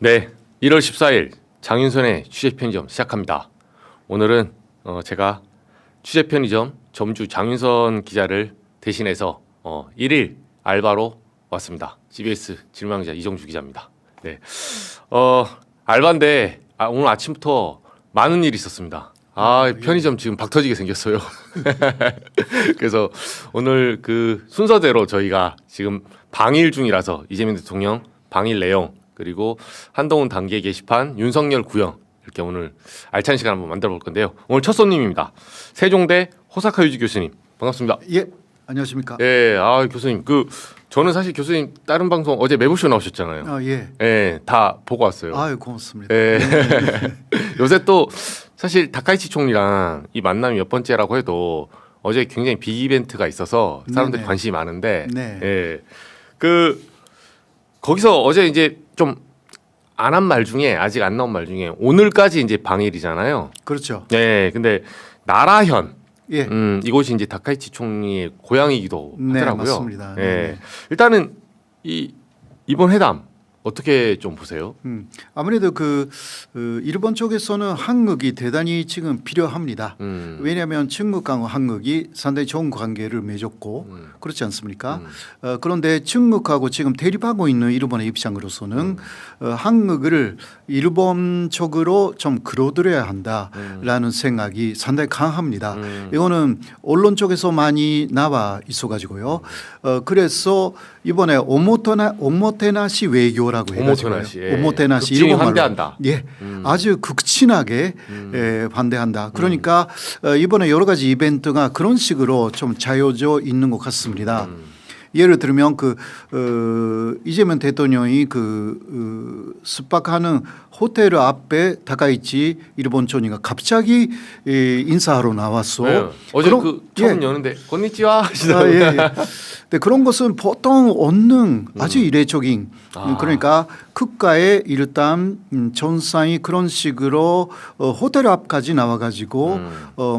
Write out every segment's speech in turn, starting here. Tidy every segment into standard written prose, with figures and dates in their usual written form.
네, 1월 14일 장윤선의 취재편의점 시작합니다. 오늘은 제가 취재편의점 점주 장윤선 기자를 대신해서 1일 알바로 왔습니다. CBS 질문왕기자 이정주 기자입니다. 네, 알바인데 오늘 아침부터 많은 일이 있었습니다. 편의점 지금 박 터지게 생겼어요. 그래서 오늘 그 순서대로 저희가 지금 방일 중이라서 이재명 대통령 방일 내용 그리고 한동훈 당계 게시판 윤석열 구형 이렇게 오늘 알찬 시간 한번 만들어 볼 건데요. 오늘 첫 손님입니다. 세종대 호사카 유지 교수님 반갑습니다. 예, 안녕하십니까? 예, 교수님 저는 사실 교수님 다른 방송 어제 매부쇼 나오셨잖아요. 예. 예, 다 보고 왔어요. 고맙습니다. 예. 요새 또 사실 다카이치 총리랑 이 만남이 몇 번째라고 해도 어제 굉장히 빅 이벤트가 있어서 사람들이 네네. 관심이 많은데, 네. 예, 거기서 어제 이제 좀 안 한 말 중에 아직 안 나온 말 중에 오늘까지 이제 방일이잖아요. 그렇죠. 네, 근데 나라현 예. 이곳이 이제 다카이치 총리의 고향이기도 네, 하더라고요. 맞습니다. 예, 네. 일단은 이번 회담 어떻게 좀 보세요? 아무래도 일본 쪽에서는 한국이 대단히 지금 필요합니다. 왜냐하면 중국하고 한국이 상당히 좋은 관계를 맺었고 그렇지 않습니까? 그런데 중국하고 지금 대립하고 있는 일본의 입장으로서는 한국을 일본 쪽으로 좀 끌어들여야 한다라는 생각이 상당히 강합니다. 이거는 언론 쪽에서 많이 나와 있어가지고요. 그래서 이번에 오모테나시 외교라고 해가지고 오모테나시 극진히 일본말로 반대한다. 예, 아주 극진하게 반대한다. 그러니까 이번에 여러 가지 이벤트가 그런 식으로 좀 자여져 있는 것 같습니다. 예를 들면 이재명 대통령이 숙박하는 호텔 앞에 다카이치 일본 총리가 갑자기 인사하러 나왔어. 네. 어제 처음 여는데 건니치와 하시더라고요. 예. 근데 그런 것은 보통 없는 아주 이례적인 그러니까 국가의 일단 전상이 그런 식으로 호텔 앞까지 나와가지고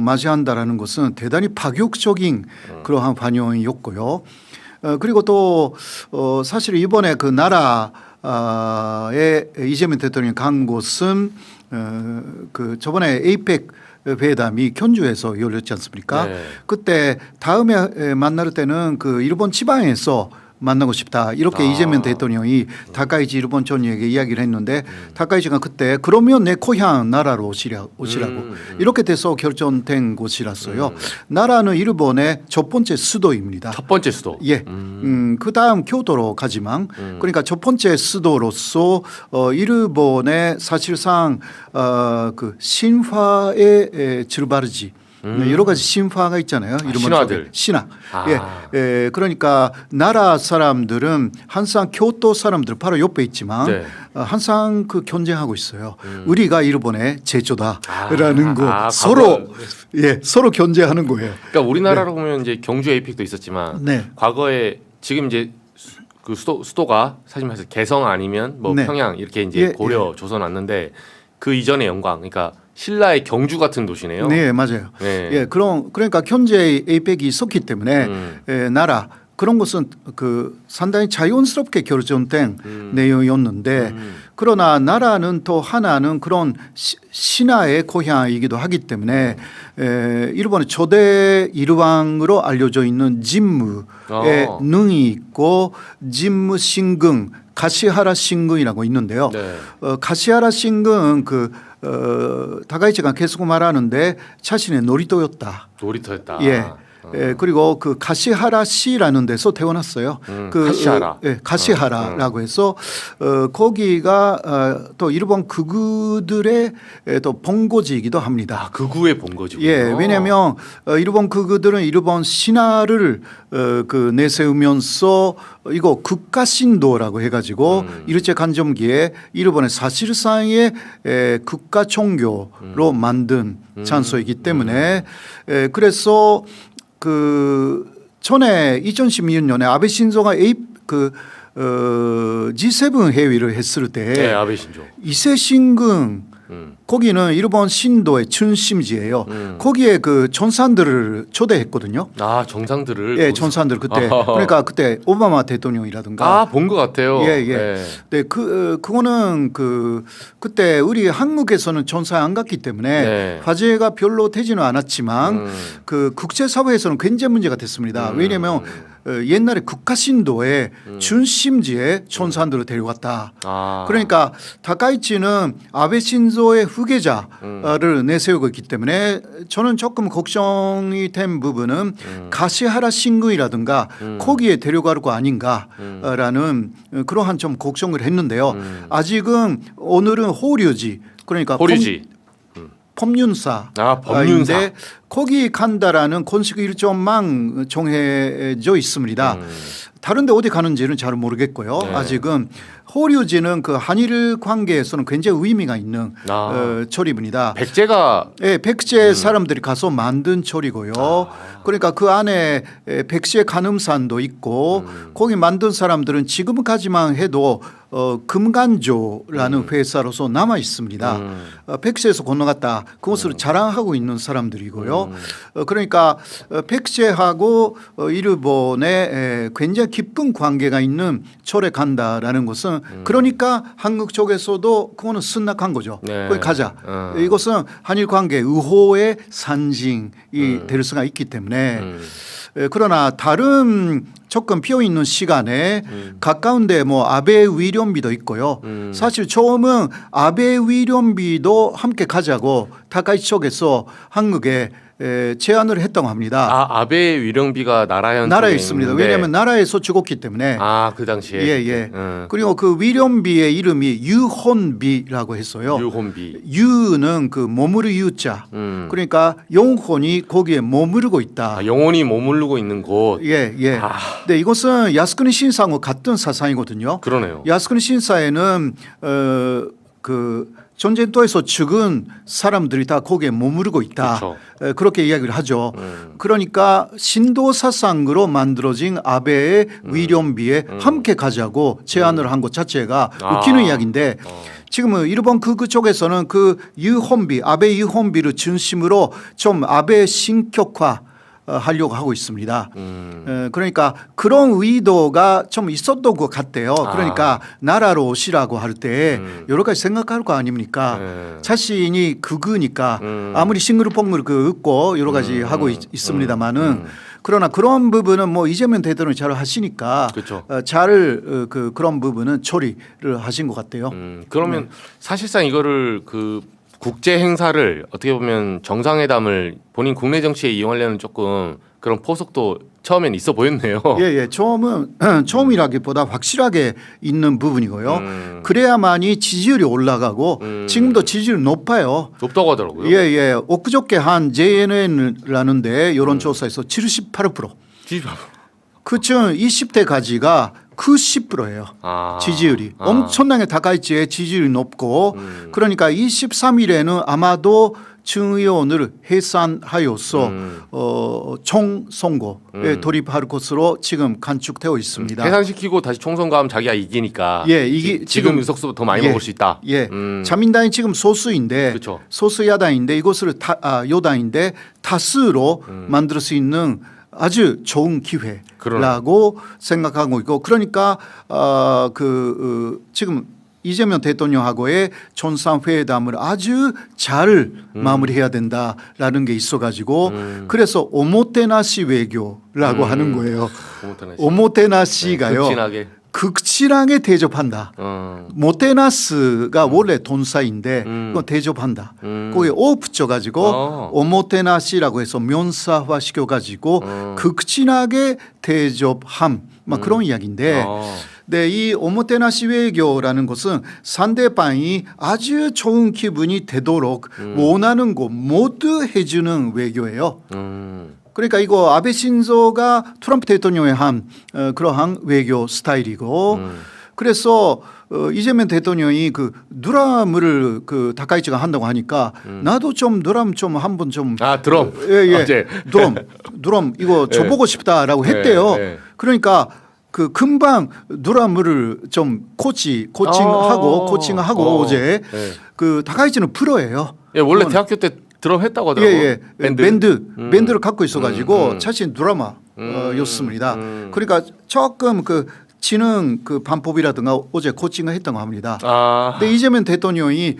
맞이한다라는 것은 대단히 파격적인 그러한 반영이었고요. 그리고 또 사실 이번에 그 나라에 이재명 대통령이 간 곳은 저번에 에이펙 회담이 견주에서 열렸지 않습니까? 네. 그때 다음에 만날 때는 일본 지방에서 만나고 싶다 이렇게 이재명 대통령이 다카이치 일본 총리에게 이야기를 했는데 다카이치가 그때 그러면 내 고향 나라로 오시라고 이렇게 돼서 결정된 곳이라서요. 나라는 일본의 첫 번째 수도입니다. 첫 번째 수도. 예. 그다음 교토로 가지만 그러니까 첫 번째 수도로서 일본의 사실상 신화의 출발지 여러 가지 신화가 있잖아요. 신화들. 신화. 예. 그러니까 나라 사람들은 항상 교토 사람들 바로 옆에 있지만 네. 항상 경쟁하고 있어요. 우리가 일본의 제조다라는 거 서로 견제하는 거예요. 그러니까 우리나라로 보면 이제 경주 에이펙도 있었지만 네. 과거에 지금 이제 그 수도가 사실 말해서 개성 아니면 뭐 네. 평양 이렇게 이제 고려 조선 왔는데 그 이전의 영광 그러니까 신라의 경주 같은 도시네요. 네, 맞아요. 네. 예, 그러니까 현재 에이펙이 있었기 때문에 나라 그런 것은 상당히 자연스럽게 결정된 내용이었는데 그러나 나라는 또 하나는 그런 신화의 고향이기도 하기 때문에 일본의 초대 일왕으로 알려져 있는 진무의 능이 있고 진무 신궁 가시하라 신궁이라고 있는데요. 네. 가시하라 신궁은 다카이치가 계속 말하는데 자신의 놀이터였다. 놀이터였다. 예. 그리고 가시하라시라는 데서 태어났어요. 가시하라. 가시하라라고 해서 거기가 또 일본 극우들의 또 본거지이기도 합니다. 극우의 본거지군요. 예, 왜냐하면 일본 극우들은 일본 신화를 내세우면서 이거 국가신도라고 해가지고 일제 간점기에 일본의 사실상의 국가 종교로 만든 장소이기 때문에 그래서 전에 2016년에 아베 신조가 G7 회의를 했을 때 네, 아베 신조. 이세신궁 거기는 일본 신도의 춘심지예요. 거기에 그 전산들을 초대했거든요. 아 정상들을. 예, 전산들 그때 그러니까 그때 오바마 대통령이라든가. 아 본 것 같아요. 예, 예. 네. 네, 그거는 그때 우리 한국에서는 전사에 안 갔기 때문에 네. 화제가 별로 되지는 않았지만 그 국제사회에서는 굉장히 문제가 됐습니다. 왜냐하면 옛날에 국가신도에 준심지에 전산들을 데려갔다. 아. 그러니까 다카이치는 아베 신조의 후계자를 내세우고 있기 때문에 저는 조금 걱정이 된 부분은 가시하라 신궁이라든가 거기에 데려갈 거 아닌가라는 그러한 좀 걱정을 했는데요. 아직은 오늘은 호류지 그러니까 호류지. 법륜사. 아, 법륜사. 인데 거기 간다라는 공식 일정만 정해져 있습니다. 다른데 어디 가는지는 잘 모르겠고요. 네. 아직은 호류지는 그 한일 관계에서는 굉장히 의미가 있는 절입니다. 백제가 예, 백제 사람들이 가서 만든 절이고요. 그러니까 그 안에 백제 간음산도 있고 거기 만든 사람들은 지금까지만 해도 금간조라는 회사로서 남아 있습니다. 백제에서 건너갔다 그것을 자랑하고 있는 사람들이고요. 그러니까 백제하고 일본의 굉장히 깊은 관계가 있는 절에 간다라는 것은 그러니까 한국 쪽에서도 그거는 승낙한 거죠. 네. 거기 가자. 이것은 한일 관계 의호의 상징이 될 수가 있기 때문에 그러나 다른 조금 비어 있는 시간에 가까운데 뭐 아베 위련비도 있고요. 사실 처음은 아베 위련비도 함께 가자고 다카이치 쪽에서 한국에 제안을 했다고 합니다. 아 아베 위령비가 나라에 있습니다. 왜냐하면 나라에서 죽었기 때문에. 아 그 당시에. 예. 그리고 그 위련비의 이름이 유혼비라고 했어요. 유혼비. 유는 그 머무르 유자. 그러니까 영혼이 거기에 머무르고 있다. 아, 영혼이 머무르고 있는 곳. 예. 아. 네, 이것은 야스쿠니 신사와 같은 사상이거든요. 그러네요. 야스쿠니 신사에는 그 전쟁터에서 죽은 사람들이 다 거기에 머무르고 있다. 그렇죠. 그렇게 이야기를 하죠. 그러니까 신도 사상으로 만들어진 아베의 위련비에 함께 가자고 제안을 한 것 자체가 웃기는 이야기인데 지금은 일본 그쪽에서는 그 유혼비, 아베 유혼비를 중심으로 좀 아베 신격화 하려고 하고 있습니다. 그러니까 그런 의도가 좀 있었던 것 같대요. 그러니까 나라로 오시라고 할 때 여러 가지 생각할 거 아닙니까? 자신이 극우니까 아무리 싱그루뽕을 얻고 여러 가지 하고 있습니다만은 그러나 그런 부분은 뭐 이재명 대통령이 잘 하시니까 그렇죠. 잘 그런 부분은 처리를 하신 것 같아요. 그러면 사실상 이거를 그 국제 행사를 어떻게 보면 정상회담을 본인 국내 정치에 이용하려는 조금 그런 포석도 처음엔 있어 보였네요. 예. 처음이라기보다 확실하게 있는 부분이고요. 그래야만이 지지율이 올라가고 지금도 지지율이 높아요. 높다고 하더라고요. 예. 엊그저께 한 JNN이라는데 여론조사에서 78%. 그쯤 20대까지가 90%예요. 지지율이 엄청나게 다카이치의 지지율이 높고 그러니까 23일에는 아마도 중의원을 해산하여서 총선거에 돌입할 것으로 지금 간축되어 있습니다. 해산시키고 다시 총선가 하면 자기가 이기니까. 예, 이게 지금 의석수 더 많이 먹을 수 있다. 예, 자민당이 지금 소수인데 그렇죠. 소수 야당인데 이것을 여당인데 다수로 만들 수 있는 아주 좋은 기회라고 생각하고 있고 그러니까 지금 이재명 대통령하고의 전산회담을 아주 잘 마무리해야 된다라는 게 있어가지고 그래서 오모테나시 외교라고 하는 거예요. 오모테나시가요. 극진하게 대접한다. 모테나스가 원래 돈사인데 그건 대접한다. 거기에 오 붙여가지고 오모테나시라고 해서 면사화 시켜가지고 극진하게 대접함. 막 그런 이야기인데 네, 이 오모테나시 외교라는 것은 상대방이 아주 좋은 기분이 되도록 원하는 거 모두 해주는 외교예요. 그러니까 이거 아베 신조가 트럼프 대통령의 한 그러한 외교 스타일이고 그래서 이재명 대통령이 그 드럼을 그 다카이치가 한다고 하니까 나도 좀 드럼 좀 한번 좀 드럼 예 드럼 이거 줘보고 싶다라고 했대요. 그러니까 그 금방 드라마를 좀 코칭하고 어제 네. 그 다카이치는 프로예요. 예, 원래 그건- 대학교 때 드럼 했다고 하더라고요. 예. 밴드를 갖고 있어가지고 음. 자신 드라마였습니다. 그러니까 조금 그 치는 그 방법이라든가 어제 코칭을 했던 거 합니다. 아, 근데 이재명 대통령이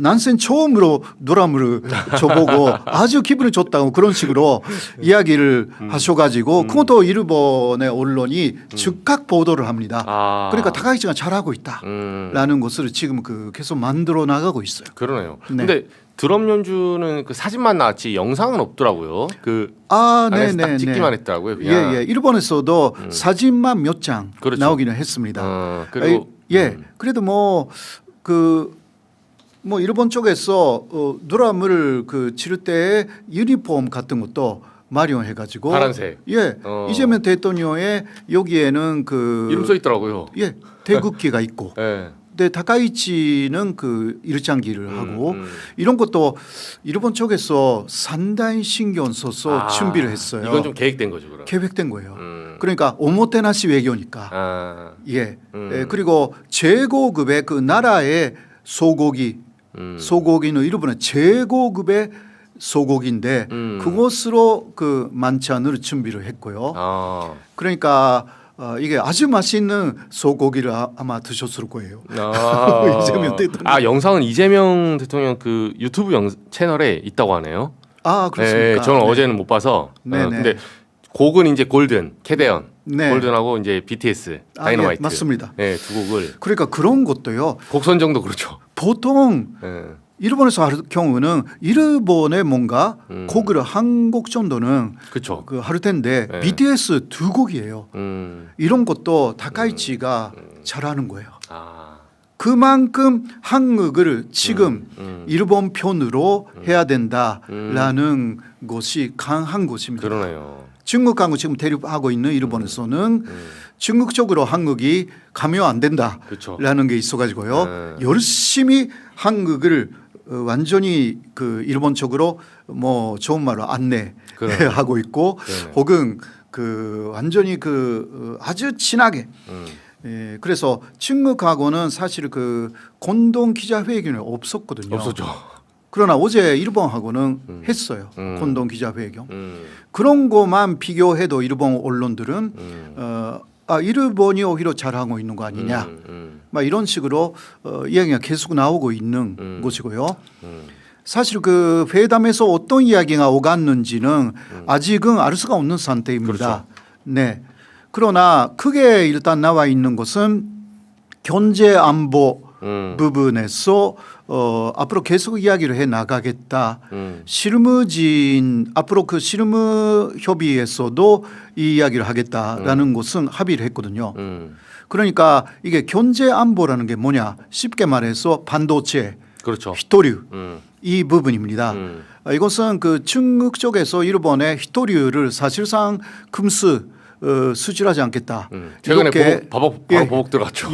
난생 처음으로 드라마를 줘보고 아주 기분이 좋다고 그런 식으로 이야기를 하셔가지고 그것도 일본의 언론이 즉각 보도를 합니다. 아. 그러니까 다카이치가 잘하고 있다라는 것을 지금 그 계속 만들어 나가고 있어요. 그러네요. 네. 근데 드럼 연주는 그 사진만 나왔지 영상은 없더라고요. 그 아, 안에서 딱 네네. 찍기만 했더라고요. 그냥. 예. 일본에서도 사진만 몇 장 그렇죠. 나오기는 했습니다. 그리고 그래도 뭐 일본 쪽에서 드럼을 그 치를 때 유니폼 같은 것도 마련해 가지고 파란색. 이재명 대통령의 여기에는 그 이름 써 있더라고요. 태극기가 있고 예. 근데 다카이치는 그 일장기를 하고 이런 것도 일본 쪽에서 상당히 신경 써서 준비를 했어요. 이건 좀 계획된 거죠, 그럼. 계획된 거예요. 그러니까 오모테나시 외교니까. 아, 그리고 최고급의 그 나라의 소고기는 일본의 최고급의 소고기인데 그것으로 그 만찬을 준비를 했고요. 아, 그러니까 이게 아주 맛있는 소고기를 아마 드셨을 거예요. 이재명 대통령. 아, 영상은 이재명 대통령 그 유튜브 채널에 있다고 하네요. 아, 그렇습니까? 네, 저는 네. 어제는 못 봐서. 네네. 근데 곡은 이제 골든, 캐대언, 네. 골든하고 이제 BTS, 다이너마이트. 맞습니다. 네, 두 곡을. 그러니까 그런 것도요. 곡 선정도 그렇죠. 보통 네. 일본에서 할 경우는 일본의 뭔가 곡을 한 곡 정도는 그렇죠. 그 할 텐데 네. BTS 두 곡이에요. 이런 것도 다카이치가 잘하는 거예요. 아, 그만큼 한국을 지금 일본 편으로 해야 된다라는 것이 강한 것입니다. 그러네요. 중국하고 지금 대립하고 있는 일본에서는 중국 쪽으로 한국이 가면 안 된다라는 그렇죠. 게 있어가지고요. 열심히 한국을 완전히 그 일본 쪽으로 뭐 좋은 말로 안내하고 있고 그러네. 혹은 그 완전히 그 아주 친하게 그래서 중국하고는 사실 그 공동 기자회견이 없었거든요. 없었죠. 그러나 어제 일본하고는 했어요. 공동 기자회견. 음, 그런 것만 비교해도 일본 언론들은 일본이 오히려 잘하고 있는 거 아니냐. 막 이런 식으로 이야기가 계속 나오고 있는 것이고요. 사실 그 회담에서 어떤 이야기가 오갔는지는 아직은 알 수가 없는 상태입니다. 그렇죠. 네. 그러나 크게 일단 나와 있는 것은 경제 안보 부분에서 앞으로 계속 이야기를 해 나가겠다. 실무진 앞으로 그 실무 협의에서도 이 이야기를 하겠다라는 것은 합의를 했거든요. 그러니까 이게 경제 안보라는 게 뭐냐? 쉽게 말해서 반도체, 그렇죠. 히토류 이 부분입니다. 이것은 그 중국 쪽에서 일본의 히토류를 사실상 수출하지 않겠다. 최근에 이렇게 바로 보복 들어갔죠.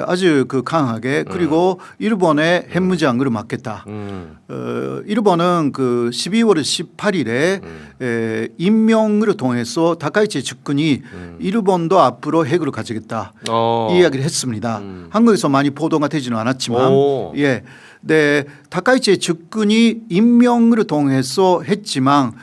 아주 그 강하게 그리고 일본의 핵무장을 막겠다. 일본은 그 12월 18일에 임명을 통해서 다카이치 측근이 일본도 앞으로 핵을 가지겠다 이 이야기를 했습니다. 한국에서 많이 보도가 되지는 않았지만 네, 다카이치 측근이 임명을 통해서 했지만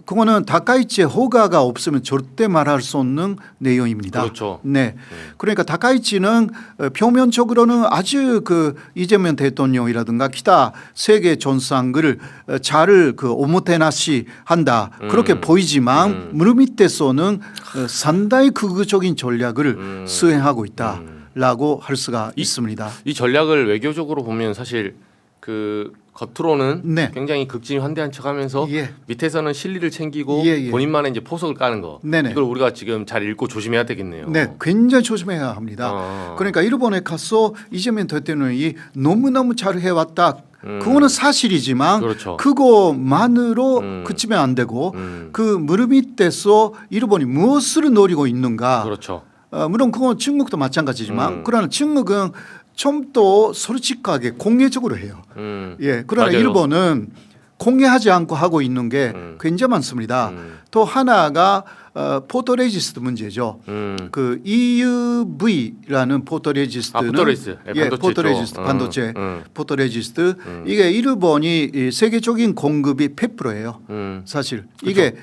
그거는 다카이치의 허가가 없으면 절대 말할 수 없는 내용입니다. 그렇죠. 네. 그러니까 다카이치는 표면적으로는 아주 그 이재명 대통령이라든가 기타 세계 정상을 잘 그 오모테나시 한다. 그렇게 보이지만 물밑에서는 상당히 극우적인 전략을 수행하고 있다라고 할 수가 있습니다. 이 전략을 외교적으로 보면 사실 그 겉으로는 네. 굉장히 극진환대한 척하면서 예. 밑에서는 실리를 챙기고 예. 본인만의 이제 포석을 까는 거. 네네. 이걸 우리가 지금 잘 읽고 조심해야 되겠네요. 네, 굉장히 조심해야 합니다. 그러니까 일본에 가서 이재명 대통령이 너무너무 잘 해왔다. 그거는 사실이지만 그렇죠. 그거만으로 그치면 안 되고 그 무릎 밑에서 일본이 무엇을 노리고 있는가. 그렇죠. 물론 그건 중국도 마찬가지지만 그러나 중국은 좀 더 솔직하게 공개적으로 해요. 그러나 맞아요. 일본은 공개하지 않고 하고 있는 게 굉장히 많습니다. 또 하나가 포토레지스트 문제죠. 그 EUV라는 포토레지스트는 포토레지스트. 예, 반도체 포토레지스트 쪽. 반도체 포토레지스트 이게 일본이 이 세계적인 공급이 100%예요. 사실 이게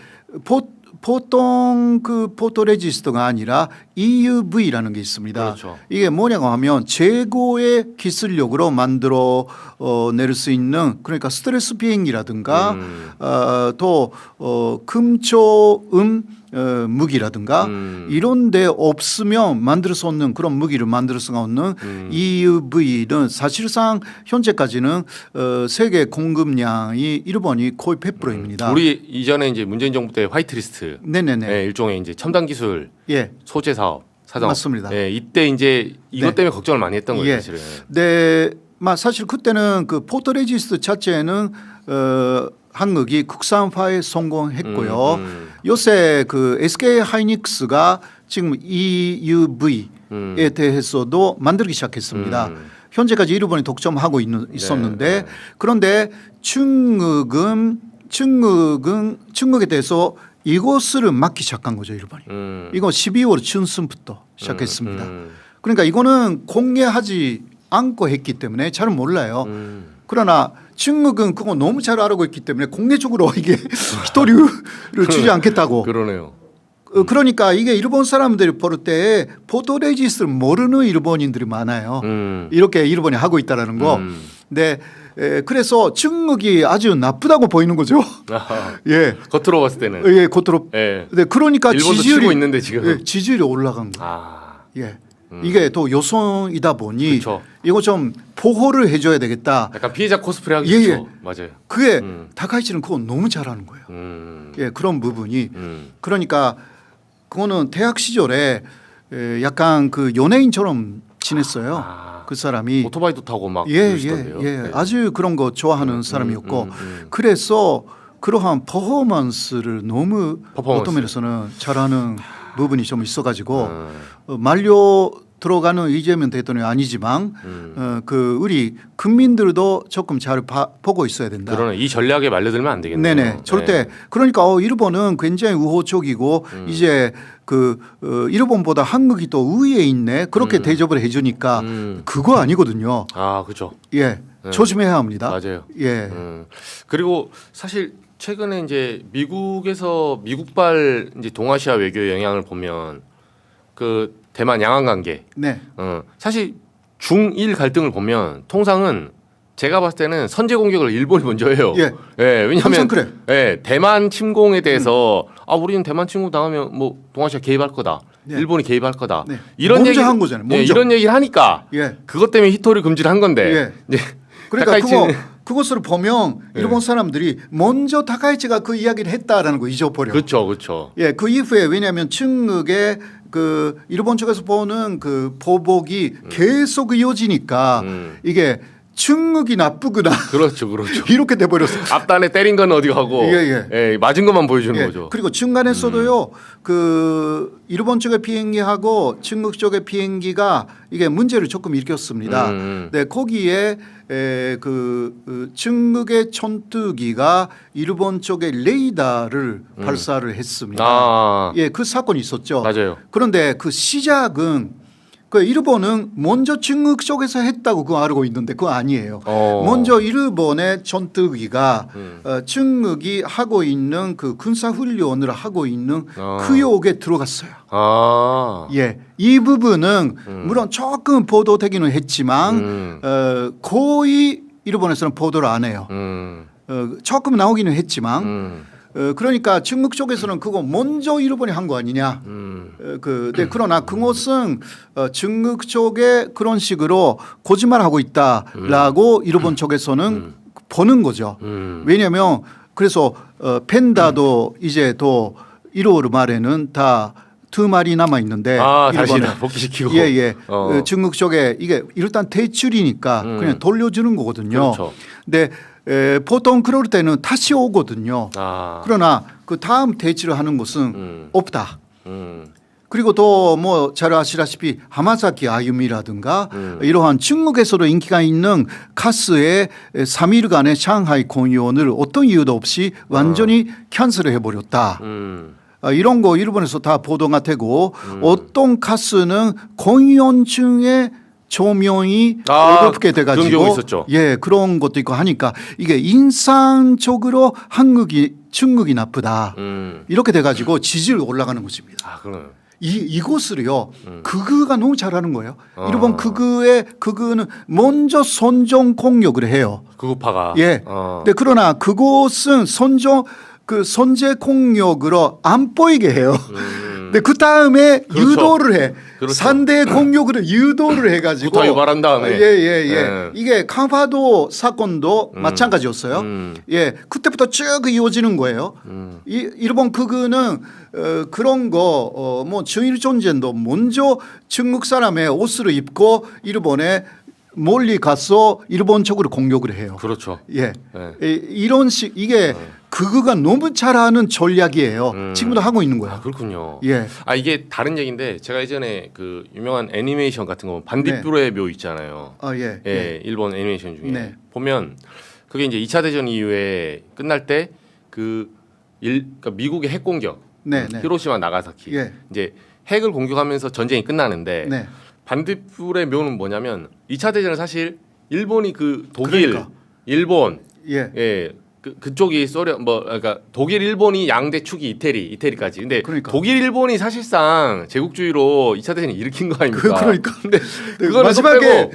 보통 그 포토레지스트가 아니라 EUV라는 게 있습니다. 그렇죠. 이게 뭐냐고 하면 최고의 기술력으로 만들어 낼 수 있는 그러니까 스트레스 비행기라든가 또 금초음 무기라든가 이런 데 없으면 만들 수 없는 그런 무기를 만들 수가 없는 EUV는 사실상 현재까지는 세계 공급량이 일본이 거의 100%입니다. 우리 이전에 이제 문재인 정부 때 화이트리스트 네네네. 네, 일종의 이제 첨단 기술 예. 소재 사업 사장 맞습니다. 네, 이때 이제 이것 네. 때문에 걱정을 많이 했던 거예요, 예. 사실은. 네, 사실 그때는 그 포토레지스트 자체는 한국이 국산화에 성공했고요. 요새 그 SK 하이닉스가 지금 EUV에 대해서도 만들기 시작했습니다. 현재까지 일본이 독점하고 있었는데 네. 그런데 중국에 대해서 이것을 막기 시작한 거죠, 일본이. 이거 12월 중순부터 시작했습니다. 그러니까 이거는 공개하지 않고 했기 때문에 잘 몰라요. 그러나 중국은 그거 너무 잘 알고 있기 때문에 공개적으로 이게 스토리를 주지 않겠다고. 그러네요. 그러니까 이게 일본 사람들이 볼 때 포토레지스트를 모르는 일본인들이 많아요. 이렇게 일본이 하고 있다라는 거. 네. 그래서 중국이 아주 나쁘다고 보이는 거죠. 예. 겉으로 봤을 때는. 예, 겉으로. 예. 네, 그러니까 일본도 지지율이 치고 있는데 지금. 예, 지지율이 올라간 거예요. 아. 예. 이게 또 여성이다 보니 그쵸. 이거 좀 보호를 해줘야 되겠다. 약간 피해자 코스프레 하기 예, 좋죠. 예. 맞아요. 그게 다카이치는 그거 너무 잘하는 거예요. 예, 그런 부분이 그러니까 그거는 대학 시절에 약간 그 연예인처럼 지냈어요. 그 사람이 오토바이도 타고 막 예, 그러시던데요. 예, 예. 네. 아주 그런 거 좋아하는 사람이었고 그래서 그러한 퍼포먼스를 너무 어떤 면에서는 잘하는 부분이 좀 있어가지고 만료 들어가는 이재명 대통령이 아니지만 그 우리 국민들도 조금 잘 보고 있어야 된다. 그러네. 이 전략에 말려들면 안 되겠네요. 네네. 절대. 네. 그러니까 일본은 굉장히 우호적이고 이제 그 일본보다 한국이 또 우위에 있네. 그렇게 대접을 해주니까 그거 아니거든요. 아, 그렇죠. 예. 조심해야 합니다. 맞아요. 예. 그리고 사실 최근에 이제 미국에서 미국발 이제 동아시아 외교의 영향을 보면 그 대만 양안 관계. 네. 사실 중일 갈등을 보면 통상은 제가 봤을 때는 선제 공격을 일본이 먼저 해요. 예. 예, 왜냐하면 항상 그래. 예, 대만 침공에 대해서 우리는 대만 침공 당하면 뭐 동아시아 개입할 거다. 네. 일본이 개입할 거다. 네. 이런 먼저 얘기 한 거잖아요. 먼저. 예, 이런 얘기를 하니까 예. 그것 때문에 히토를 금지를 한 건데. 예. 이제 그러니까 다카이치는 그것을 보면 일본 사람들이 먼저 다카이치가 그 이야기를 했다라는 거 잊어버려. 그렇죠, 그렇죠. 예, 그 이후에 왜냐하면 중국의 그 일본 쪽에서 보는 그 보복이 계속 이어지니까 이게 중국이 나쁘구나. 그렇죠, 그렇죠. 이렇게 돼버렸어. 앞단에 때린 건 어디 가고, 예. 맞은 것만 보여주는 예, 거죠. 그리고 중간에서도요, 그 일본 쪽의 비행기하고 중국 쪽의 비행기가 이게 문제를 조금 일으켰습니다. 네, 거기에 그 중국의 전투기가 일본 쪽의 레이더를 발사를 했습니다. 예, 그 사건이 있었죠. 맞아요. 그런데 그 시작은 그 일본은 먼저 중국 쪽에서 했다고 그거 알고 있는데 그거 아니에요. 먼저 일본의 전투기가 중국이 하고 있는 그 군사 훈련을 하고 있는 구역에 들어갔어요. 예, 이 부분은 물론 조금 보도되기는 했지만 거의 일본에서는 보도를 안 해요. 조금 나오기는 했지만. 그러니까 중국 쪽에서는 그거 먼저 일본이 한 거 아니냐. 네, 그러나 그것은 중국 쪽에 그런 식으로 거짓말하고 있다라고 일본 쪽에서는 보는 거죠. 왜냐하면 그래서 펜다도 이제 또 1월 말에는 다 2마리 남아 있는데 다시 복귀시키고 예. 중국 쪽에 이게 일단 대출이니까 그냥 돌려주는 거거든요. 그렇죠. 근데 보통 그럴 때는 다시 오거든요. 그러나 그 다음 대치를 하는 것은 없다. 그리고 또 뭐 잘 아시다시피 하마사키 아유미라든가 이러한 중국에서도 인기가 있는 카스의 3일간의 상하이 공연을 어떤 이유도 없이 완전히 캔슬을 해버렸다. 이런 거 일본에서 다 보도가 되고 어떤 카스는 공연 중에 조명이 어렵게 그런 돼가지고 경우 있었죠. 예 그런 것도 있고 하니까 이게 인상적으로 중국이 나쁘다 이렇게 돼가지고 지지율 올라가는 것입니다. 아, 그러네요. 이곳을요 극우가 너무 잘하는 거예요. 일본 극우는 먼저 선정 공격을 해요. 극우파가. 예. 근데 그러나 그곳은 선제 공격으로 안 보이게 해요. 근데 그 다음에 그렇죠. 유도를 해. 그렇죠. 상대 공격으로 유도를 해가지고 구타 유발한 다음에. 예. 이게 강화도 사건도 마찬가지였어요. 예, 그때부터 쭉 이어지는 거예요. 일본 극우는 그런 거 뭐 중일 전쟁도 먼저 중국 사람의 옷을 입고 일본에 멀리 가서 일본 쪽으로 공격을 해요. 그렇죠. 예, 네. 이런 이게 극우가 너무 잘하는 전략이에요. 지금도 하고 있는 거예요. 아, 그렇군요. 예, 아, 이게 다른 얘기인데 제가 예전에 그 유명한 애니메이션 같은 거 반딧불의 묘 있잖아요. 예, 예, 일본 애니메이션 중에 네. 보면 그게 이제 2차 대전 이후에 끝날 때 그러니까 미국의 핵 공격, 네. 히로시마 나가사키 예. 이제 핵을 공격하면서 전쟁이 끝나는데 네. 반딧불의 묘는 뭐냐면 2차 대전은 사실 일본이 그 독일, 그러니까. 일본, 예. 그쪽이 소련 그러니까 독일, 일본이 양대 축이 이태리까지. 근데 그러니까. 독일, 일본이 사실상 제국주의로 2차 대전을 일으킨 거 아닙니까? 그러니까. 근데 그거는 마지막에 빼고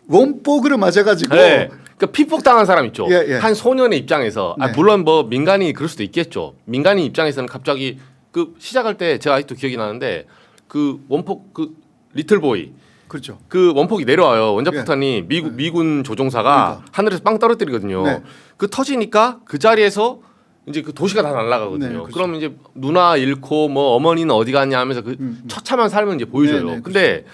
원폭으로 맞아가지고 네. 그러니까 피폭 당한 사람 있죠. 예. 한 소년의 입장에서 네. 물론 뭐 민간인이 그럴 수도 있겠죠. 민간인 입장에서는 갑자기 그 시작할 때 제가 아직도 기억이 나는데 그 원폭 그 리틀보이 그렇죠. 그 원폭이 내려와요. 예. 원자폭탄이 미군 조종사가 그러니까. 하늘에서 빵 떨어뜨리거든요. 네. 그 터지니까 그 자리에서 이제 그 도시가 다 날아가거든요. 네, 그렇죠. 그럼 이제 누나 잃고 뭐 어머니는 어디 갔냐 하면서 그 처참한 삶을 이제 보여줘요. 네, 근데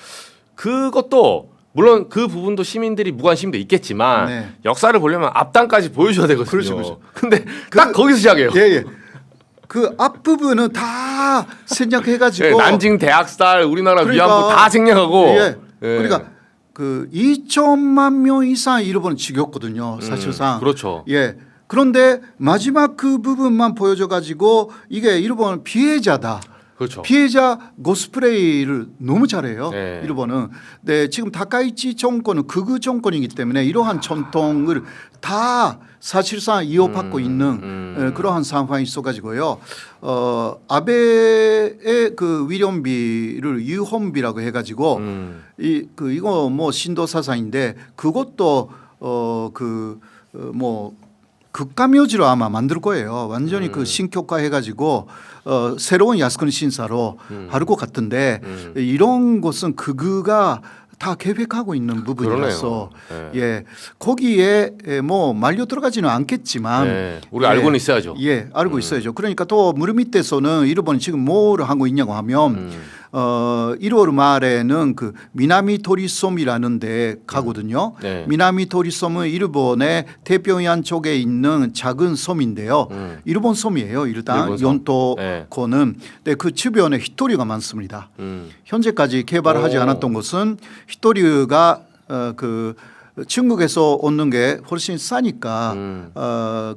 그것도 물론 그 부분도 시민들이 무관심도 있겠지만 네. 역사를 보려면 앞단까지 보여줘야 되거든요. 그렇죠. 근데 딱 거기서 시작해요. 예. 그 앞부분은 다 생략해가지고 예, 난징 대학살, 우리나라 그러니까. 위안부 다 생략하고. 예. 예. 그러니까 그 2천만 명 이상 일본은 죽였거든요. 사실상. 그렇죠. 예. 그런데 마지막 그 부분만 보여줘가지고 이게 일본 피해자다. 그렇죠. 피해자 고스프레이를 너무 잘해요. 네. 일본은. 네, 지금 다카이치 정권은 극우 정권이기 때문에 이러한 전통을 다 사실상 이어받고 있는 그러한 상황이 있어가지고요. 아베의 그 위련비를 유혼비라고 해가지고 이거 뭐 신도 사상인데 그것도 뭐 극가묘지로 아마 만들 거예요. 완전히 그 신격화 해가지고 새로운 야스쿠니 신사로 할 것 같은데 이런 것은 극우가 다 계획하고 있는 부분이라서 예 거기에 뭐 말려 들어가지는 않겠지만 네, 우리가 알고는 있어야죠. 예 알고 있어야죠. 그러니까 또 무릎밑에서는 일본이 지금 뭘 하고 있냐고 하면 1월 말에는 그 미나미 토리섬이라는 데 가거든요. 네. 미나미 토리섬은 일본의 태평양 쪽에 있는 작은 섬인데요. 일본 섬이에요. 일단 일본 섬. 연토코는. 근데 그 주변에 히토류가 많습니다. 현재까지 개발하지 오. 않았던 것은 히토류가 그 중국에서 얻는 게 훨씬 싸니까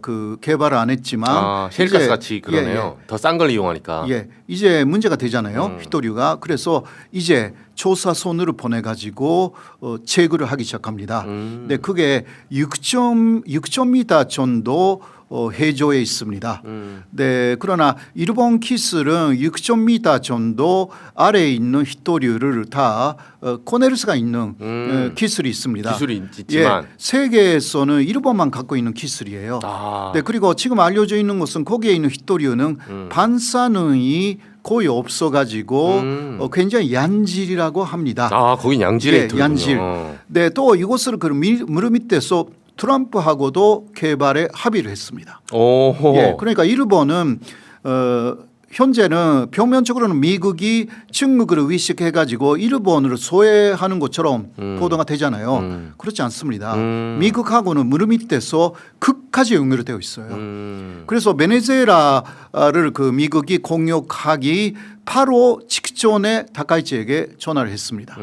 그 개발을 안 했지만 셰일가스 이제- 같이 그러네요. 더 싼 걸 이용하니까. 예, 이제 문제가 되잖아요. 히토류가. 그래서 이제 조사선으로 보내가지고 제거를 하기 시작합니다. 근데 그게 6.미터 정도 해저에 있습니다. 네, 그러나 일본 기술은 6.미터 정도 아래에 있는 히토류를 다 꺼낼 수가 있는 기술이 있습니다. 기술이 있지만. 예, 세계에서는 일본만 갖고 있는 기술이에요. 아. 네, 그리고 지금 알려져 있는 것은 거기에 있는 히토류는 반사능이 거의 없어가지고 굉장히 양질이라고 합니다. 아, 거긴 양질에 예, 있더군요. 양질. 네, 또 이것을 그 무릎 밑에서 트럼프하고도 개발에 합의를 했습니다. 오호. 예, 그러니까 일본은 현재는 표면적으로는 미국이 중국을 위식해가지고 일본을 소외하는 것처럼 보도가 되잖아요. 그렇지 않습니다. 미국하고는 무릎 밑에서 끝까지 연결되어 있어요. 그래서 베네수엘라를 그 미국이 공격하기 바로 직전에 다카이치에게 전화를 했습니다.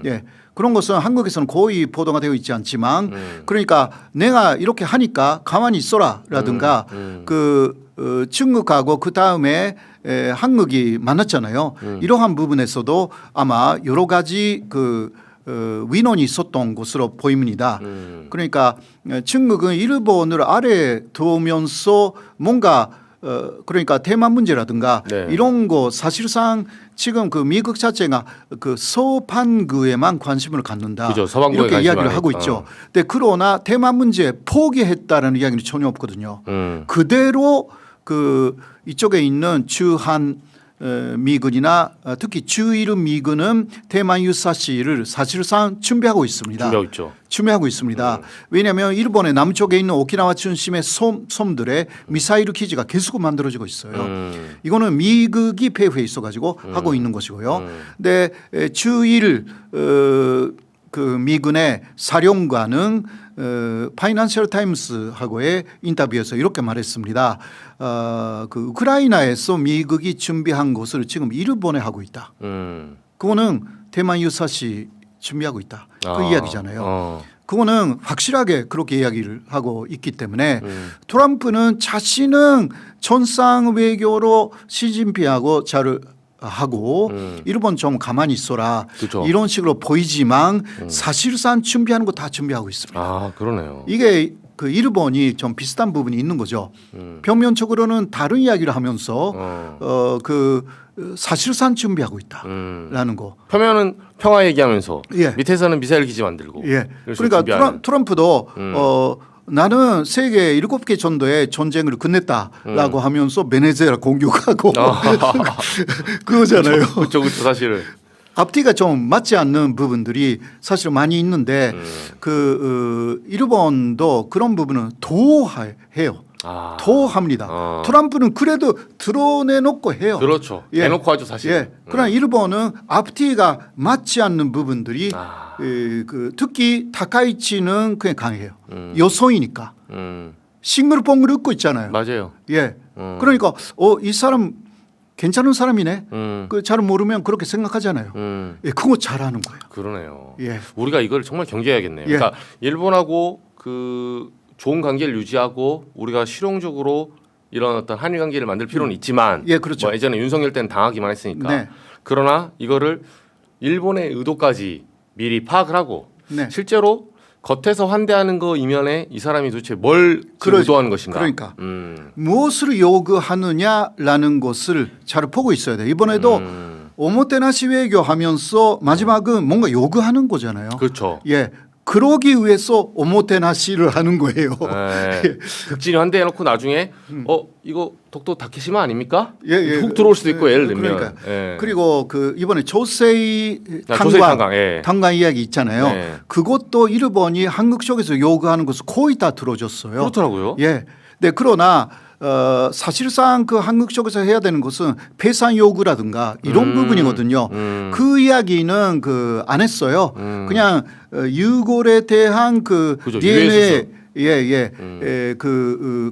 예. 그런 것은 한국에서는 거의 보도가 되어 있지 않지만 그러니까 내가 이렇게 하니까 가만히 있어라라든가 중국하고 그 다음에 한국이 만났잖아요. 이러한 부분에서도 아마 여러 가지 위원이 있었던 것으로 보입니다. 그러니까 중국은 일본을 아래 두면서 뭔가 그러니까 대만 문제라든가 네. 이런 거 사실상 지금 그 미국 자체가 그 서반구에만 관심을 갖는다. 그죠. 서반구에 이렇게 관심 이야기를 많이 하고 있죠. 근데 그러나 대만 문제 포기했다는 이야기는 전혀 없거든요. 그대로 그 이쪽에 있는 주한 미군이나 특히 주일 미군은 대만 유사시를 사실상 준비하고 있습니다. 준비하고 있죠. 준비하고 있습니다. 왜냐하면 일본의 남쪽에 있는 오키나와 중심의 섬들에 미사일 기지가 계속 만들어지고 있어요. 이거는 미국이 배후에 있어가지고 하고 있는 것이고요. 근데 주일 그 미군의 사령관은 파이낸셜 타임스하고의 인터뷰에서 이렇게 말했습니다. 그 우크라이나에서 미국이 준비한 것을 지금 일본에 하고 있다. 그거는 대만 유사시 준비하고 있다. 그 이야기잖아요. 그거는 확실하게 그렇게 이야기를 하고 있기 때문에 트럼프는 자신은 전상 외교로 시진핑하고 잘 하고 일본 좀 가만히 있어라. 그렇죠. 이런 식으로 보이지만 사실상 준비하는 거 다 준비하고 있습니다. 아, 그러네요. 이게 그 일본이 좀 비슷한 부분이 있는 거죠. 표면적으로는 다른 이야기를 하면서 그 사실상 준비하고 있다라는 거. 표면은 평화 얘기하면서 예. 밑에서는 미사일 기지 만들고. 예. 이런 식으로 그러니까 준비하는. 트럼프도 나는 세계 7개 정도의 전쟁을 끝냈다라고 하면서 베네수엘라 공격하고 그거잖아요. 그렇죠, 사실은. 앞뒤가 좀 맞지 않는 부분들이 사실 많이 있는데 일본도 그런 부분은 도해요. 도합니다. 트럼프는 그래도 드러내놓고 해요. 그렇죠. 예. 대놓고 하죠, 사실. 예. 그러나 일본은 앞뒤가 맞지 않는 부분들이 특히 다카이치는 그냥 강해요. 여성이니까 싱글벙글 웃고 있잖아요. 맞아요. 예. 그러니까 이 사람 괜찮은 사람이네. 그 잘 모르면 그렇게 생각하잖아요. 예, 그거 잘하는 거예요. 그러네요. 예. 우리가 이걸 정말 경계해야겠네요. 예. 그러니까 일본하고 그 좋은 관계를 유지하고 우리가 실용적으로 이런 어떤 한일 관계를 만들 필요는 있지만, 예, 그렇죠. 뭐 예전에 윤석열 때는 당하기만 했으니까. 네. 그러나 이거를 일본의 의도까지 미리 파악을 하고 네. 실제로 겉에서 환대하는 거 이면에 이 사람이 도대체 뭘 의도하는 것인가. 그러니까 무엇을 요구하느냐라는 것을 잘 보고 있어야 돼요. 이번에도 오모테나시 외교하면서 마지막은 뭔가 요구하는 거잖아요. 그렇죠. 예. 그러기 위해서 오모테나시를 하는 거예요. 예. 극진히 환대해놓고 나중에 이거 독도 다케시마 아닙니까? 예, 예. 훅 들어올 수도 있고 예를 들면. 그러니까. 예. 그리고 그 이번에 조세이 조세이 탄광 탄광, 예. 이야기 있잖아요. 네. 그것도 일본이 한국 쪽에서 요구하는 것을 거의 다 들어줬어요. 그렇더라고요. 예. 네, 그러나 사실상 그 한국 쪽에서 해야 되는 것은 배상 요구라든가 이런 부분이거든요. 그 이야기는 안 했어요. 그냥 유골에 대한 그죠, DNA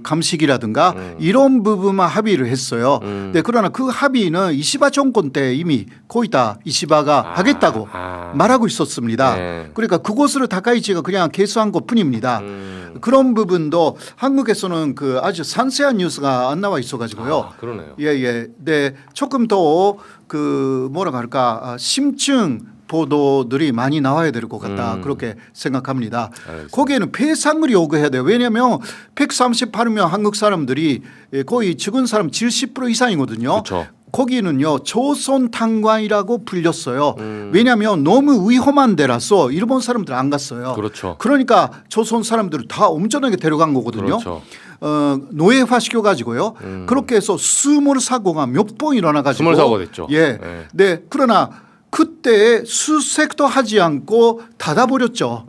감식이라든가 이런 부분만 합의를 했어요. 네, 그러나 그 합의는 이시바 정권 때 이미 거의 다 이시바가 하겠다고 말하고 있었습니다. 네. 그러니까 그것을 다카이치가 그냥 개수한 것 뿐입니다. 그런 부분도 한국에서는 아주 상세한 뉴스가 안 나와 있어가지고요. 그러네요. 예. 네, 조금 더 뭐라고 할까 심층 보도들이 많이 나와야 될 것 같다. 그렇게 생각합니다. 알겠습니다. 거기에는 배상을 요구해야 돼요. 왜냐하면 138명 한국 사람들이 거의 죽은 사람 70% 이상이거든요. 그렇죠. 거기는요 조선 탄광이라고 불렸어요. 왜냐하면 너무 위험한 데라서 일본 사람들 안 갔어요. 그렇죠. 그러니까 조선 사람들을 다 엄청나게 데려간 거거든요. 그렇죠. 노예화 시켜가지고요. 그렇게 해서 수몰 사고가 몇 번 일어나가지고 수몰 사고가 됐죠. 예, 네. 네. 그러나 그때 수색도 하지 않고 닫아버렸죠.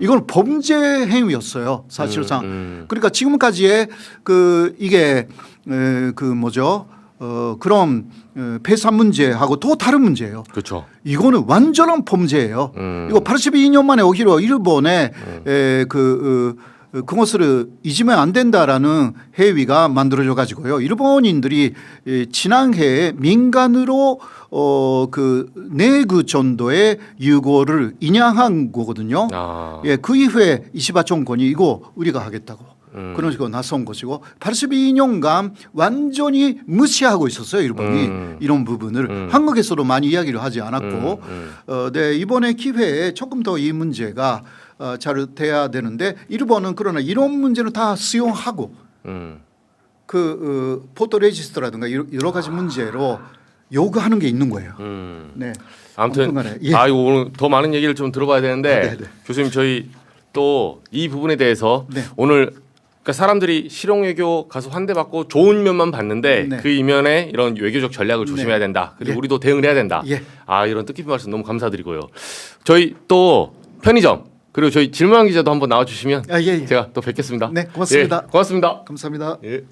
이건 범죄 행위였어요, 사실상. 그러니까 지금까지의 이게 그런 폐산 문제하고 또 다른 문제예요. 그렇죠. 이거는 완전한 범죄예요. 이거 82년 만에 오히려 일본의 그것을 잊으면 안 된다라는 회의가 만들어져 가지고요. 일본인들이 지난해에 민간으로 그 내구 정도의 유고를 인양한 거거든요. 아. 예, 그 이후에 이시바 정권이 이거 우리가 하겠다고 그런 식으로 나선 것이고 82년간 완전히 무시하고 있었어요. 일본이 이런 부분을 한국에서도 많이 이야기를 하지 않았고 네, 이번에 기회에 조금 더 이 문제가 잘 돼야 되는데 일본은 그러나 이런 문제는 다 수용하고 그 포토 레지스트라든가 여러 가지 문제로 요구하는 게 있는 거예요. 네. 아무튼 간에, 예. 이거 오늘 더 많은 얘기를 좀 들어봐야 되는데 네, 네. 교수님 저희 또 이 부분에 대해서 네. 오늘 그러니까 사람들이 실용외교 가서 환대받고 좋은 면만 봤는데 네. 그 이면에 이런 외교적 전략을 조심해야 된다. 그리고 예. 우리도 대응을 해야 된다. 예. 이런 뜻깊은 말씀 너무 감사드리고요. 저희 또 편의점 그리고 저희 질문한 기자도 한번 나와주시면 예. 제가 또 뵙겠습니다. 네, 고맙습니다. 예, 고맙습니다. 감사합니다. 예.